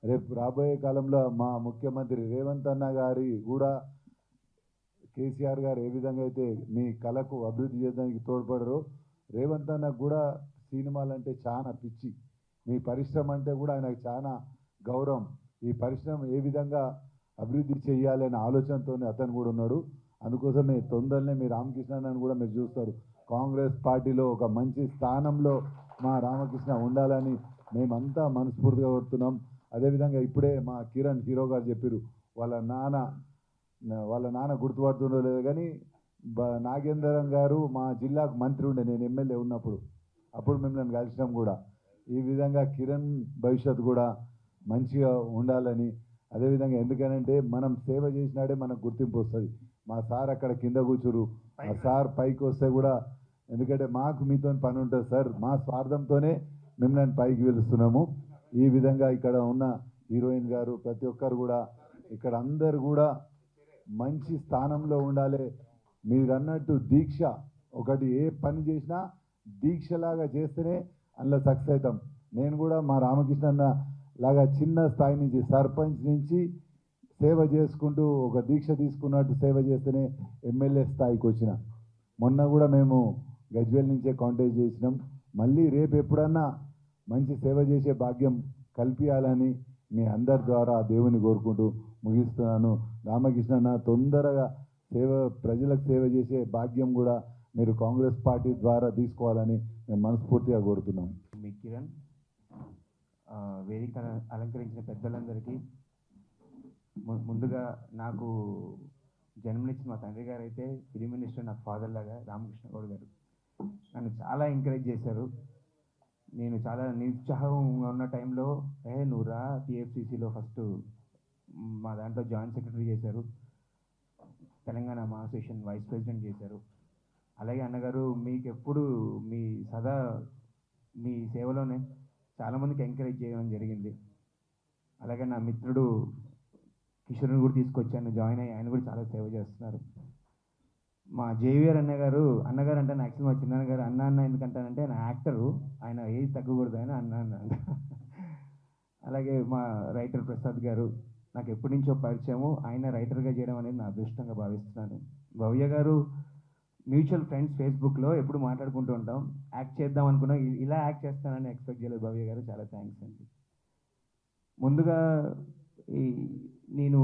రేపు రాబోయే కాలంలో మా ముఖ్యమంత్రి రేవంత్ అన్న గారి కూడా కేసీఆర్ గారు ఏ విధంగా అయితే మీ కళకు అభివృద్ధి చేయడానికి తోడ్పడరో, రేవంత్ అన్నకు కూడా సినిమాలంటే చాలా పిచ్చి. మీ పరిశ్రమ అంటే కూడా ఆయనకు చాలా గౌరవం. ఈ పరిశ్రమ ఏ విధంగా అభివృద్ధి చేయాలి అనే ఆలోచనతోనే అతను కూడా ఉన్నాడు. అందుకోసమే తొందరనే మీ రామకృష్ణని కూడా మీరు చూస్తారు. కాంగ్రెస్ పార్టీలో ఒక మంచి స్థానంలో మా రామకృష్ణ ఉండాలని మేమంతా మనస్ఫూర్తిగా కోరుతున్నాం. అదేవిధంగా ఇప్పుడే మా కిరణ్ హీరో గారు చెప్పారు, వాళ్ళ నాన్న గుర్తుపడుతుండో లేదు కానీ నాగేంద్రం గారు మా జిల్లాకు మంత్రి ఉండే, నేను ఎమ్మెల్యే ఉన్నప్పుడు, అప్పుడు మిమ్మల్ని కలిసినాం కూడా. ఈ విధంగా కిరణ్ భవిష్యత్తు కూడా మంచిగా ఉండాలని, అదేవిధంగా ఎందుకనంటే మనం సేవ చేసినాడే మనకు గుర్తింపు వస్తుంది. మా సార్ అక్కడ కింద కూర్చురు, మా సార్ పైకి వస్తే కూడా, ఎందుకంటే మాకు మీతో పని ఉంటుంది సార్, మా స్వార్థంతోనే మిమ్మల్ని పైకి పిలుస్తున్నాము. ఈ విధంగా ఇక్కడ ఉన్న హీరోయిన్ గారు ప్రతి ఒక్కరు కూడా ఇక్కడ అందరు కూడా మంచి స్థానంలో ఉండాలి. మీరు అన్నట్టు దీక్ష ఒకటి, ఏ పని చేసినా దీక్షలాగా చేస్తేనే అందులో సక్సెస్ అవుతాం. నేను కూడా మా రామకృష్ణ అన్న లాగా చిన్న స్థాయి నుంచి సర్పంచ్ నుంచి సేవ చేసుకుంటూ ఒక దీక్ష తీసుకున్నట్టు సేవ చేస్తేనే ఎమ్మెల్యే స్థాయికి వచ్చిన. మొన్న కూడా మేము గజ్వేల్ నుంచే కాంటాక్ట్ చేసినాం. మళ్ళీ రేపు ఎప్పుడన్నా మంచి సేవ చేసే భాగ్యం కల్పించాలని మీ అందరి ద్వారా దేవుని కోరుకుంటూ ముగిస్తున్నాను. రామకృష్ణ తొందరగా ప్రజలకు సేవ చేసే భాగ్యం కూడా మీరు కాంగ్రెస్ పార్టీ ద్వారా తీసుకోవాలని మేము మనస్ఫూర్తిగా కోరుతున్నాం. మీ కిరణ్, వేదిక అలంకరించిన పెద్దలందరికీ ముందుగా నాకు జన్మనిచ్చిన మా తండ్రి గారు అయితే ఫిలిం మినిస్టర్ నాకు ఫాదర్ లాగా రామకృష్ణ గౌడ్ గారు నన్ను చాలా ఎంకరేజ్ చేశారు. నేను చాలా నిరుత్సాహంగా ఉన్న టైంలో నువ్వు రా టీఎఫ్సిసిలో ఫస్ట్ మా దాంట్లో జాయింట్ సెక్రటరీ చేశారు, తెలంగాణ మా అసోసియేషన్ వైస్ ప్రెసిడెంట్ చేశారు. అలాగే అన్నగారు మీకు ఎప్పుడు మీ సదా మీ సేవలోనే చాలామందికి ఎంకరేజ్ చేయడం జరిగింది. అలాగే నా మిత్రుడు కిషోర్ని కూడా తీసుకొచ్చాను, జాయిన్ అయ్యి ఆయన కూడా చాలా సేవ చేస్తున్నారు. మా జేవిఆర్ అన్నగారు అంటే నా యాక్చువల్ మా చిన్న గారు అన్న ఎందుకంటానంటే నా యాక్టరు, ఆయన ఏజ్ తగ్గకూడదు అని అన్న. అలాగే మా రైటర్ ప్రసాద్ గారు నాకు ఎప్పటి నుంచో పరిచయము, ఆయన రైటర్గా చేయడం అనేది నా అదృష్టంగా భావిస్తున్నాను. భవ్య గారు మ్యూచువల్ ఫ్రెండ్స్ ఫేస్బుక్లో ఎప్పుడు మాట్లాడుకుంటూ ఉంటాం, యాక్ట్ చేద్దాం అనుకున్నా ఇలా యాక్ట్ చేస్తానని ఎక్స్పెక్ట్ చేయలేదు. భవ్య గారు చాలా థ్యాంక్స్ అండి. ముందుగా నేను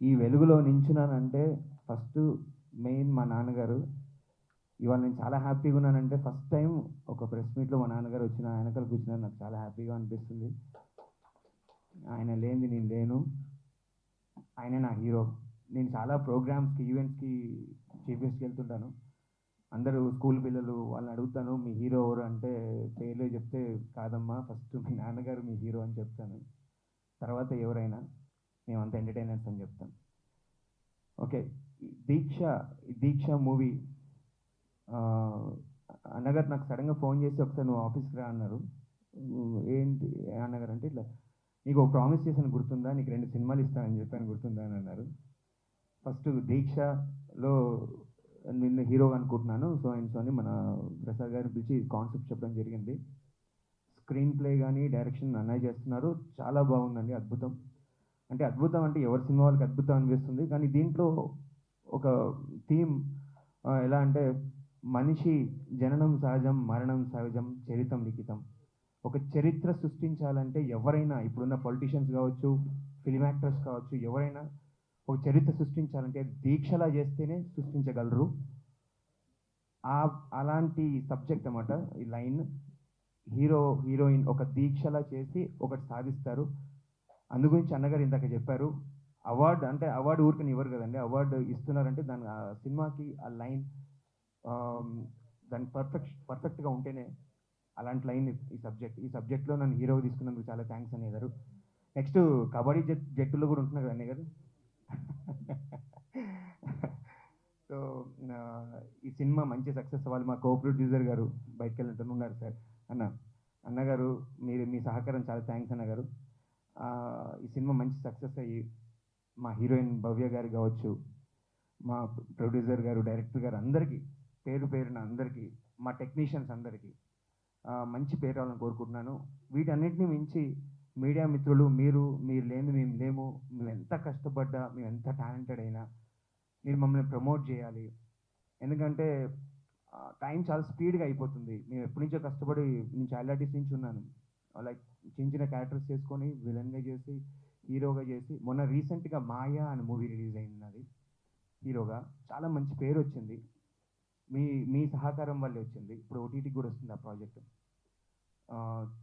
ఈ వెలుగులో నించున్నానంటే ఫస్ట్ మెయిన్ మా నాన్నగారు. ఇవాళ నేను చాలా హ్యాపీగా ఉన్నానంటే ఫస్ట్ టైం ఒక ప్రెస్ మీట్లో మా నాన్నగారు వచ్చిన వెనకాల కూర్చున్నారు, నాకు చాలా హ్యాపీగా అనిపిస్తుంది. ఆయన లేనిది నేను లేను, ఆయనే నా హీరో. నేను చాలా ప్రోగ్రామ్స్కి ఈవెంట్స్కి చీఫ్ గెస్ట్కి వెళ్తుంటాను. అందరూ స్కూల్ పిల్లలు వాళ్ళని అడుగుతాను మీ హీరో ఎవరు అంటే పేర్లే చెప్తే కాదమ్మా ఫస్ట్ మీ నాన్నగారు మీ హీరో అని చెప్తాను, తర్వాత ఎవరైనా మేమంతా ఎంటర్టైనర్స్ అని చెప్తాం. ఓకే, దీక్ష మూవీ అన్నగారు నాకు సడన్గా ఫోన్ చేసి ఒకసారి నువ్వు ఆఫీస్కి రా అన్నారు. ఏంటి అన్నగారు అంటే ఇట్లా నీకు ఒక ప్రామిస్ చేశాను గుర్తుందా, నీకు 2 సినిమాలు ఇస్తానని చెప్పాను గుర్తుందా అని అన్నారు. ఫస్ట్ దీక్షలో నిన్ను హీరోగా అనుకుంటున్నాను, సో అని మన ప్రసాద్ గారిని పిలిచి కాన్సెప్ట్ చెప్పడం జరిగింది. స్క్రీన్ ప్లే కానీ డైరెక్షన్ అన్నయ్య చేస్తున్నారు, చాలా బాగుందండి, అద్భుతం. అంటే అద్భుతం అంటే ఎవరి సినిమా వాళ్ళకి అద్భుతం అనిపిస్తుంది, కానీ దీంట్లో ఒక థీమ్ ఎలా అంటే మనిషి జననం సహజం మరణం సహజం చరితం లిఖితం. ఒక చరిత్ర సృష్టించాలంటే ఎవరైనా, ఇప్పుడున్న పొలిటీషియన్స్ కావచ్చు, ఫిలిం యాక్టర్స్ కావచ్చు, ఎవరైనా ఒక చరిత్ర సృష్టించాలంటే దీక్షలా చేస్తేనే సృష్టించగలరు. అలాంటి సబ్జెక్ట్ అన్నమాట ఈ లైన్. హీరోయిన్ ఒక దీక్షలా చేసి ఒకటి సాధిస్తారు. అందు గురించి అన్నగారు ఇందాక చెప్పారు, అవార్డు అంటే అవార్డు ఊరికని ఇవ్వరు కదండి, అవార్డు ఇస్తున్నారంటే దాని ఆ సినిమాకి ఆ లైన్ దాని పర్ఫెక్ట్గా ఉంటేనే. అలాంటి లైన్ ఈ సబ్జెక్ట్లో నన్ను హీరోగా తీసుకున్నందుకు చాలా థ్యాంక్స్ అన్నయ్య గారు. నెక్స్ట్ కబడ్డీ జట్టులో కూడా ఉంటున్నారు కదా అన్నయ్య గారు. సో ఈ సినిమా మంచి సక్సెస్ అవ్వాలి. మా కో ప్రొడ్యూసర్ గారు బయటకు వెళ్ళినట్టు ఉన్నారు సార్. అన్నగారు మీ సహకారం చాలా థ్యాంక్స్ అన్నగారు. ఈ సినిమా మంచి సక్సెస్ అయ్యి మా హీరోయిన్ భవ్య గారు కావచ్చు, మా ప్రొడ్యూసర్ గారు, డైరెక్టర్ గారు అందరికీ పేరున అందరికీ, మా టెక్నీషియన్స్ అందరికీ మంచి పేరు రావాలని కోరుకుంటున్నాను. వీటన్నిటిని మించి మీడియా మిత్రులు మీరు లేని మేము లేము, మేము ఎంత కష్టపడ్డా, మేము ఎంత టాలెంటెడ్ అయినా మీరు మమ్మల్ని ప్రమోట్ చేయాలి. ఎందుకంటే టైం చాలా స్పీడ్గా అయిపోతుంది. మేము ఎప్పటి నుంచో కష్టపడి నేను చైల్డ్ ఆర్టిస్ట్ నుంచి ఉన్నాను, లైక్ చిన్న క్యారెక్టర్స్ చేసుకొని విలన్గా చేసి హీరోగా చేసి, మొన్న రీసెంట్గా మాయా అనే మూవీ రిలీజ్ అయింది, అది హీరోగా చాలా మంచి పేరు వచ్చింది. మీ సహకారం వల్లే వచ్చింది. ఇప్పుడు ఓటీటీకి కూడా వస్తుంది ఆ ప్రాజెక్ట్.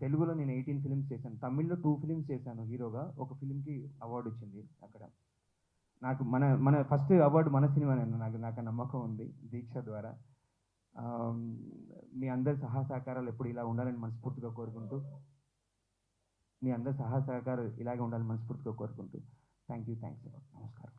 తెలుగులో నేను 18 ఫిలిమ్స్ చేశాను, తమిళ్లో 2 ఫిలిమ్స్ చేశాను హీరోగా. ఒక ఫిలింకి అవార్డు వచ్చింది అక్కడ. నాకు మన ఫస్ట్ అవార్డు మన సినిమానే, నాకు నమ్మకం ఉంది దీక్ష ద్వారా. మీ అందరి సహకారాలు ఎప్పుడు ఇలా ఉండాలని మనస్ఫూర్తిగా కోరుకుంటూ, మీ అందరి సహకారాలు ఇలాగే ఉండాలని మనస్ఫూర్తిగా కోరుకుంటూ థ్యాంక్స్. నమస్కారం.